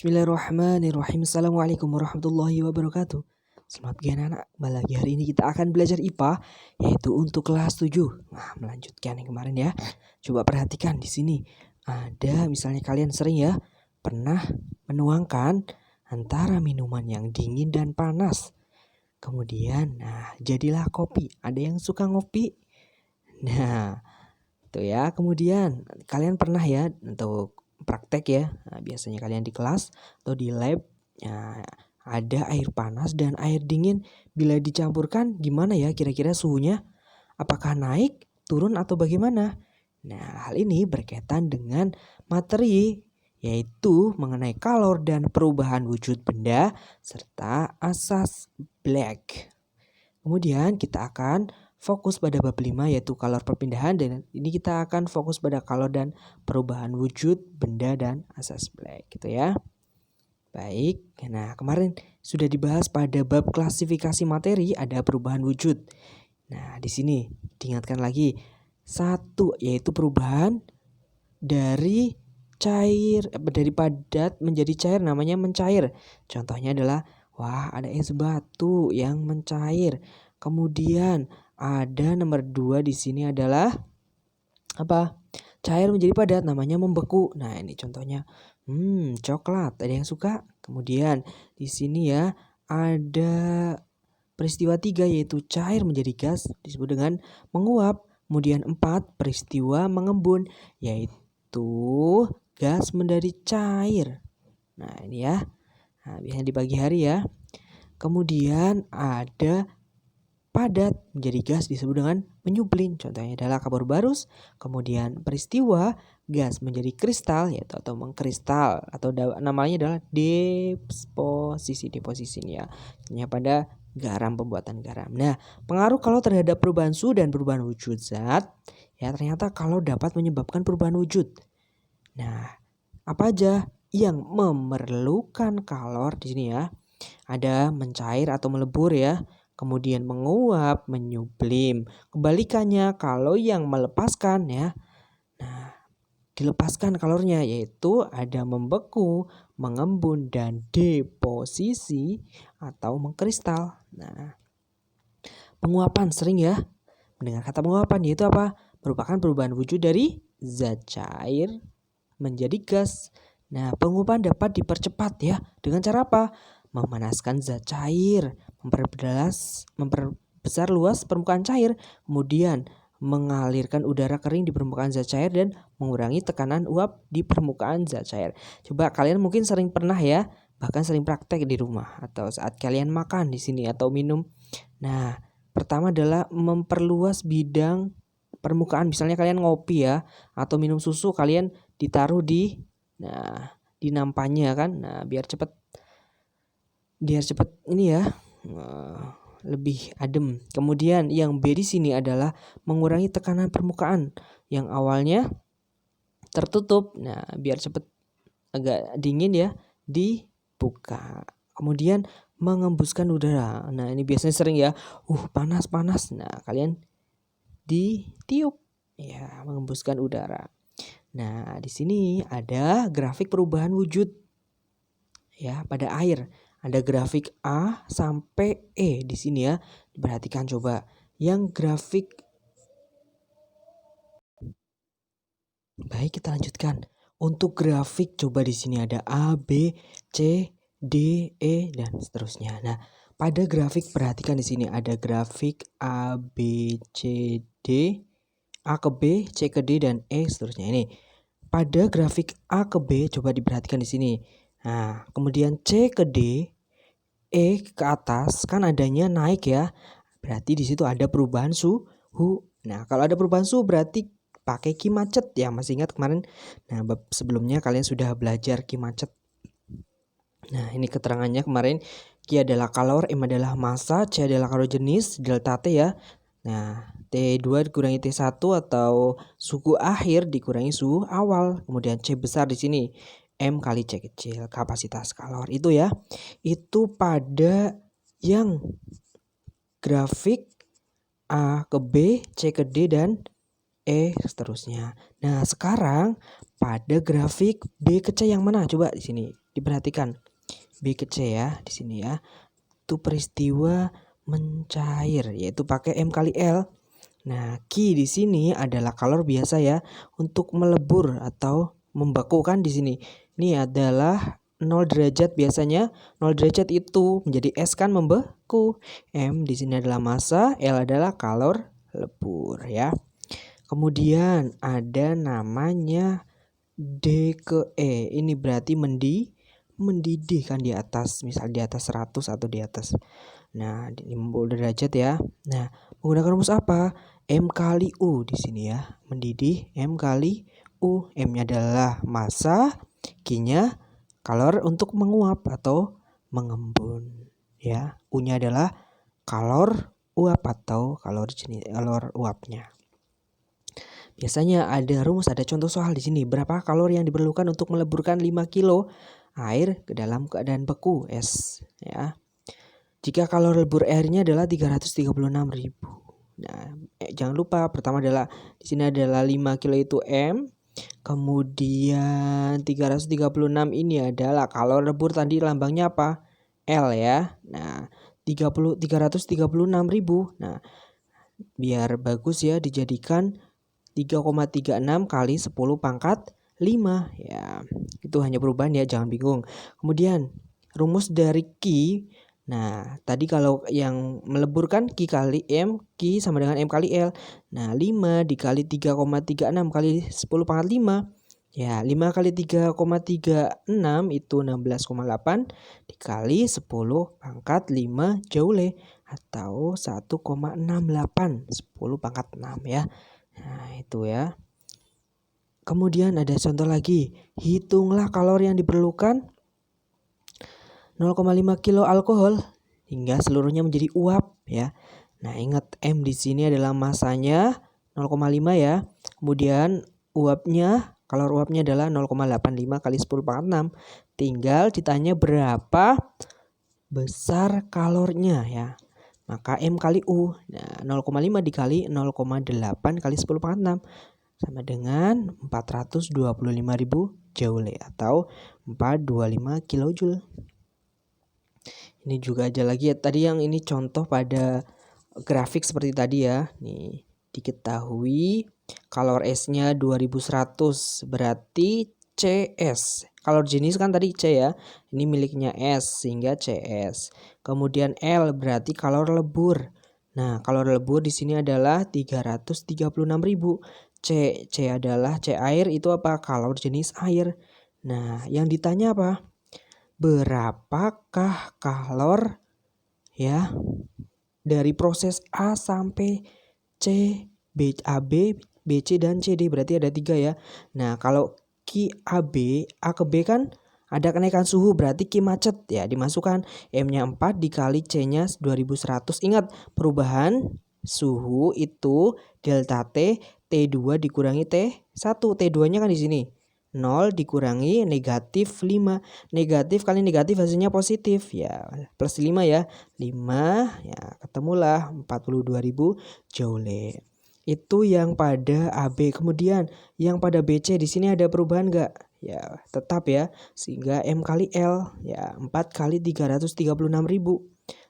Bismillahirrahmanirrahim. Assalamualaikum warahmatullahi wabarakatuh. Selamat pagi anak-anak. Kembali lagi hari ini kita akan belajar IPA, yaitu untuk kelas 7. Nah, melanjutkan yang kemarin ya. Coba perhatikan di sini. Ada misalnya kalian sering ya pernah menuangkan antara minuman yang dingin dan panas. Kemudian jadilah kopi. Ada yang suka ngopi? Nah, itu ya. Kemudian kalian pernah ya untuk praktek ya, biasanya kalian di kelas atau di lab ada air panas dan air dingin. Bila dicampurkan gimana ya kira-kira suhunya? Apakah naik, turun atau bagaimana? Nah, hal ini berkaitan dengan materi, yaitu mengenai kalor dan perubahan wujud benda serta asas Black. Kemudian kita akan fokus pada bab 5 yaitu kalor perpindahan, dan ini kita akan fokus pada kalor dan perubahan wujud benda dan asas Black gitu ya. Baik, nah kemarin sudah dibahas pada bab klasifikasi materi ada perubahan wujud. Nah di sini diingatkan lagi satu yaitu perubahan dari cair dari padat menjadi cair namanya mencair. Contohnya adalah ada es batu yang mencair. Kemudian ada nomor 2 di sini adalah apa? Cair menjadi padat namanya membeku. Nah, ini contohnya coklat. Ada yang suka? Kemudian di sini ya ada peristiwa 3 yaitu cair menjadi gas disebut dengan menguap. Kemudian 4 peristiwa mengembun yaitu gas menjadi cair. Nah, ini ya. Biasanya di pagi hari ya. Kemudian ada padat menjadi gas disebut dengan menyuplin. Contohnya adalah kabur barus. Kemudian peristiwa gas menjadi kristal yaitu atau mengkristal atau namanya adalah deposisi ya. Contohnya pada garam, pembuatan garam. Nah, pengaruh kalau terhadap perubahan suhu dan perubahan wujud zat ya ternyata kalau dapat menyebabkan perubahan wujud. Nah, apa aja yang memerlukan kalor di sini ya? Ada mencair atau melebur ya. Kemudian menguap, menyublim. Kebalikannya kalau yang melepaskan ya. Nah, dilepaskan kalornya yaitu ada membeku, mengembun dan deposisi atau mengkristal. Nah, penguapan sering ya mendengar kata penguapan yaitu apa? Merupakan perubahan wujud dari zat cair menjadi gas. Nah, penguapan dapat dipercepat ya dengan cara apa? Memanaskan zat cair, memperbesar luas permukaan cair, kemudian mengalirkan udara kering di permukaan zat cair dan mengurangi tekanan uap di permukaan zat cair. Coba kalian mungkin sering pernah ya, bahkan sering praktek di rumah atau saat kalian makan di sini atau minum. Nah, pertama adalah memperluas bidang permukaan. Misalnya kalian ngopi ya atau minum susu, kalian ditaruh di nampannya kan. Nah, biar cepat ini ya lebih adem. Kemudian yang B di sini adalah mengurangi tekanan permukaan yang awalnya tertutup. Nah, biar cepat agak dingin ya dibuka. Kemudian mengembuskan udara. Nah, ini biasanya sering ya. Panas. Nah, kalian ditiup ya, mengembuskan udara. Nah, di sini ada grafik perubahan wujud ya pada air. Ada grafik A sampai E di sini ya. Perhatikan coba. Yang grafik baik, kita lanjutkan. Untuk grafik coba di sini ada A, B, C, D, E dan seterusnya. Nah, pada grafik perhatikan di sini ada grafik A, B, C, D, A ke B, C ke D dan E seterusnya. Ini pada grafik A ke B coba diperhatikan di sini. Nah, kemudian C ke D, E ke atas kan adanya naik ya. Berarti di situ ada perubahan suhu. Nah, kalau ada perubahan suhu berarti pakai Ki macet ya. Masih ingat kemarin? Nah, bab sebelumnya kalian sudah belajar Ki macet. Nah, ini keterangannya kemarin. Ki adalah kalor, M adalah massa, C adalah kalor jenis, delta T ya. Nah, T2 dikurangi T1 atau suhu akhir dikurangi suhu awal. Kemudian C besar di sini. M kali C kecil, kapasitas kalor itu ya. Itu pada yang grafik A ke B, C ke D dan E seterusnya. Nah, sekarang pada grafik B ke C yang mana? Coba di sini diperhatikan. B ke C ya, di sini ya. Itu peristiwa mencair, yaitu pakai M kali L. Nah, Q di sini adalah kalor biasa ya untuk melebur atau membekukan di sini. Ini adalah 0 derajat biasanya. 0 derajat itu menjadi S kan membeku. M di sini adalah massa, L adalah kalor lebur ya. Kemudian ada namanya D ke E. Ini berarti mendidih kan di atas, misal di atas 100 atau di atas. Nah, 50 derajat ya. Nah, menggunakan rumus apa? M kali U di sini ya. Mendidih M kali U. M-nya adalah massa, Q-nya kalor untuk menguap atau mengembun ya. U-nya adalah kalor uap atau kalor uapnya. Biasanya ada rumus, ada contoh soal di sini. Berapa kalori yang diperlukan untuk meleburkan 5 kilo air ke dalam keadaan beku es ya. Jika kalori lebur airnya adalah 336.000. Nah, jangan lupa pertama adalah di sini adalah 5 kilo itu M. Kemudian 336 ini adalah kalori lebur tadi lambangnya apa? L ya. Nah, 336.000. Nah, biar bagus ya dijadikan 3,36 kali 10 pangkat 5 ya. Itu hanya perubahan ya, jangan bingung. Kemudian rumus dari Q. Nah, tadi kalau yang meleburkan Q kali M, Q sama dengan M kali L. Nah, 5 dikali 3,36 kali 10 pangkat 5. Ya, 5 kali 3,36 itu 16,8 dikali 10 pangkat 5 joule atau 1,68 10 pangkat 6 ya. Nah, itu ya. Kemudian ada contoh lagi. Hitunglah kalori yang diperlukan 0,5 kilo alkohol hingga seluruhnya menjadi uap ya. Nah, ingat M di sini adalah masanya 0,5 ya. Kemudian uapnya, kalor uapnya adalah 0,85 kali 10 pangkat 6. Tinggal ditanya berapa besar kalornya ya. Maka M kali U. Nah, 0,5 dikali 0,8 kali 10 pangkat 6 sama dengan 425.000 joule atau 425 kilojoule. Ini juga ada lagi ya, tadi yang ini contoh pada grafik seperti tadi ya. Nih, diketahui kalor S-nya 2100 berarti CS. Kalor jenis kan tadi C ya. Ini miliknya S sehingga CS. Kemudian L berarti kalor lebur. Nah, kalor lebur di sini adalah 336.000. C adalah C air, itu apa? Kalor jenis air. Nah, yang ditanya apa? Berapakah kalor ya dari proses A sampai C, AB, BC dan CD, berarti ada 3 ya. Nah, kalau Q AB, A ke B kan ada kenaikan suhu, berarti Q macet ya, dimasukkan M-nya 4 dikali C-nya 2100. Ingat, perubahan suhu itu delta T, T2 dikurangi T1. T2-nya kan di sini 0 dikurangi negatif 5. Negatif kali negatif hasilnya positif ya. Plus 5 ya. 5 ya, ketemulah 42.000 joule. Itu yang pada AB. Kemudian yang pada BC di sini ada perubahan enggak? Ya, tetap ya. Sehingga M kali L ya 4 kali 336.000.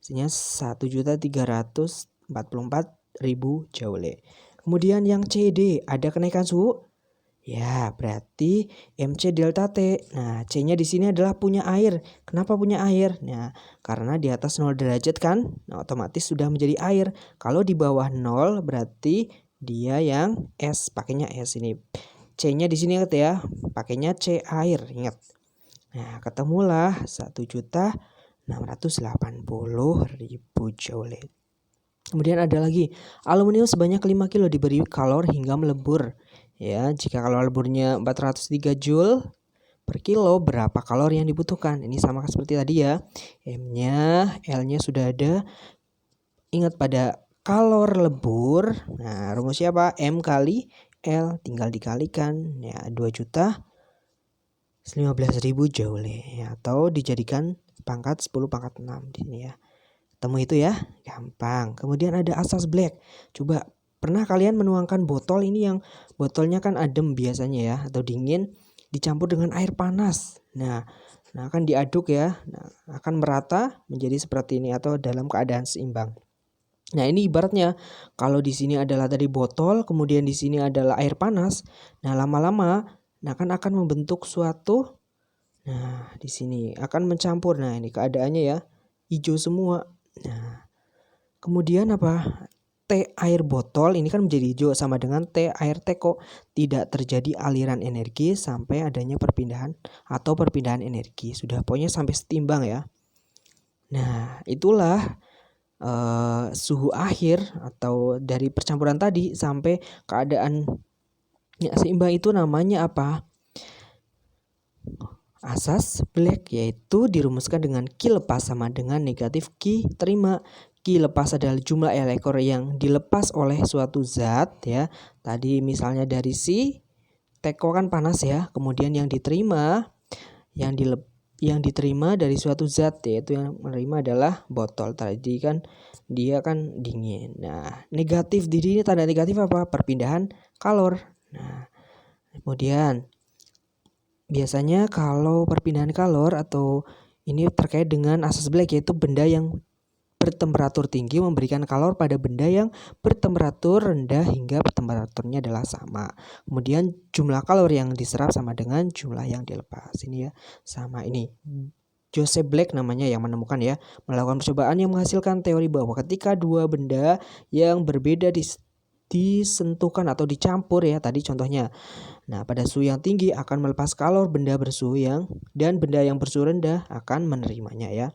Hasilnya 1.344.000 joule. Kemudian yang CD ada kenaikan suhu? Ya, berarti MC delta T. Nah, C-nya di sini adalah punya air. Kenapa punya air? Nah, karena di atas 0 derajat kan, nah, otomatis sudah menjadi air. Kalau di bawah 0 berarti dia yang S, pakainya S ini. C-nya di sini ingat ya, pakainya C air, ingat. Nah, ketemulah 1.680.000 joule. Kemudian ada lagi, aluminium sebanyak 5 kilo diberi kalor hingga melebur. Ya, jika kalori leburnya 403 joule per kilo, berapa kalori yang dibutuhkan? Ini sama seperti tadi ya. M-nya, L-nya sudah ada. Ingat pada kalor lebur. Nah, rumusnya apa? M kali L, tinggal dikalikan. Ya, 2.015.000 joule ya, atau dijadikan pangkat 10 pangkat 6 di sini ya. Temu itu ya, gampang. Kemudian ada asas black. Coba Pernah kalian menuangkan botol ini yang botolnya kan adem biasanya ya atau dingin dicampur dengan air panas. Nah, akan diaduk ya. Nah, akan merata menjadi seperti ini atau dalam keadaan seimbang. Nah, ini ibaratnya kalau di sini adalah tadi botol, kemudian di sini adalah air panas. Nah, lama-lama akan membentuk suatu. Nah, di sini akan mencampur. Nah, ini keadaannya ya, hijau semua. Nah, kemudian apa? Teh air botol ini kan menjadi hijau sama dengan teh air teko. Tidak terjadi aliran energi sampai adanya perpindahan atau perpindahan energi. Sudah pokoknya sampai setimbang ya. Nah, itulah suhu akhir atau dari percampuran tadi sampai keadaan seimbang itu namanya apa? Asas Black, yaitu dirumuskan dengan Q lepas sama dengan negatif Q terima. Q lepas adalah jumlah elektron yang dilepas oleh suatu zat ya. Tadi misalnya dari si teko kan panas ya. Kemudian yang diterima yang diterima dari suatu zat, yaitu yang menerima adalah botol. Tadi kan dia kan dingin. Nah, negatif di sini tanda negatif apa? Perpindahan kalor. Nah, kemudian biasanya kalau perpindahan kalor atau ini terkait dengan asas Black, yaitu benda yang bertemperatur tinggi memberikan kalor pada benda yang bertemperatur rendah hingga temperaturnya adalah sama. Kemudian jumlah kalor yang diserap sama dengan jumlah yang dilepas. Ini ya sama ini. Joseph Black namanya yang menemukan ya, melakukan percobaan yang menghasilkan teori bahwa ketika dua benda yang berbeda disentuhkan atau dicampur ya tadi contohnya. Nah, pada suhu yang tinggi akan melepas kalor benda bersuhu dan benda yang bersuhu rendah akan menerimanya ya.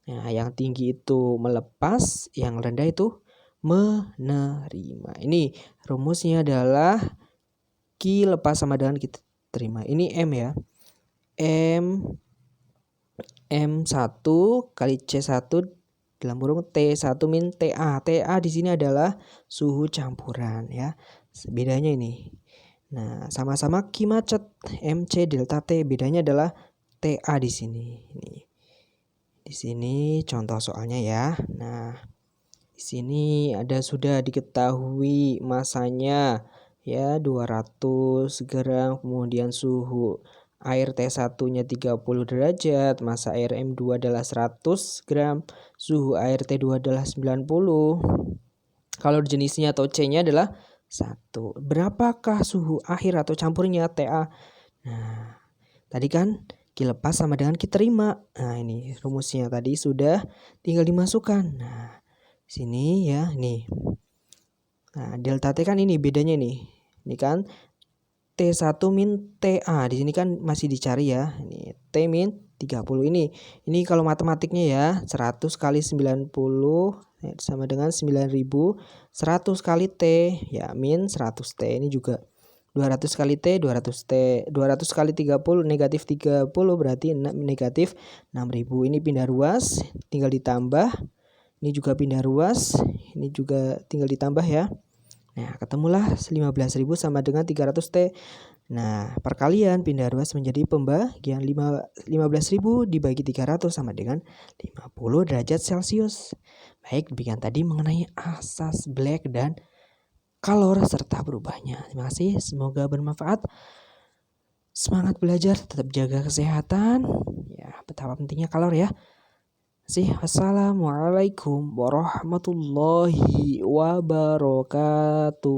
Nah, yang tinggi itu melepas, yang rendah itu menerima. Ini rumusnya adalah Q lepas sama dengan kita terima. Ini M ya. M1 kali C1 dalam kurung T1 min TA. TA di sini adalah suhu campuran ya. Bedanya ini. Nah, sama-sama Q macet, MC delta T, bedanya adalah TA di sini. Ini. Di sini contoh soalnya ya. Nah, di sini ada sudah diketahui masanya ya 200 gram, kemudian suhu air T1-nya 30 derajat, massa air M2 adalah 100 gram, suhu air T2 adalah 90. Kalau jenisnya atau C-nya adalah 1. Berapakah suhu akhir atau campurnya TA? Nah, tadi kan Q lepas sama dengan Q terima. Nah, ini rumusnya tadi sudah tinggal dimasukkan. Nah, sini ya, nih. Nah, delta T kan ini bedanya nih. Ini kan T1 min TA. Di sini kan masih dicari ya. Ini T min 30 ini. Ini kalau matematiknya ya, 100 kali 90 sama dengan 9000. 100 kali T ya min 100 T. Ini juga 200 kali T, 200 T, 200 kali 30, negatif 30 berarti negatif 6000. Ini pindah ruas, tinggal ditambah. Ini juga pindah ruas, ini juga tinggal ditambah ya. Nah, ketemulah 15.000 sama dengan 300 T. Nah, perkalian pindah ruas menjadi pembagian 15.000 dibagi 300 sama dengan 50 derajat Celcius. Baik, demikian tadi mengenai asas Black dan kalor serta berubahnya. Terima kasih, semoga bermanfaat. Semangat belajar, tetap jaga kesehatan. Ya, betapa pentingnya kalor ya. Wassalamualaikum warahmatullahi wabarakatuh.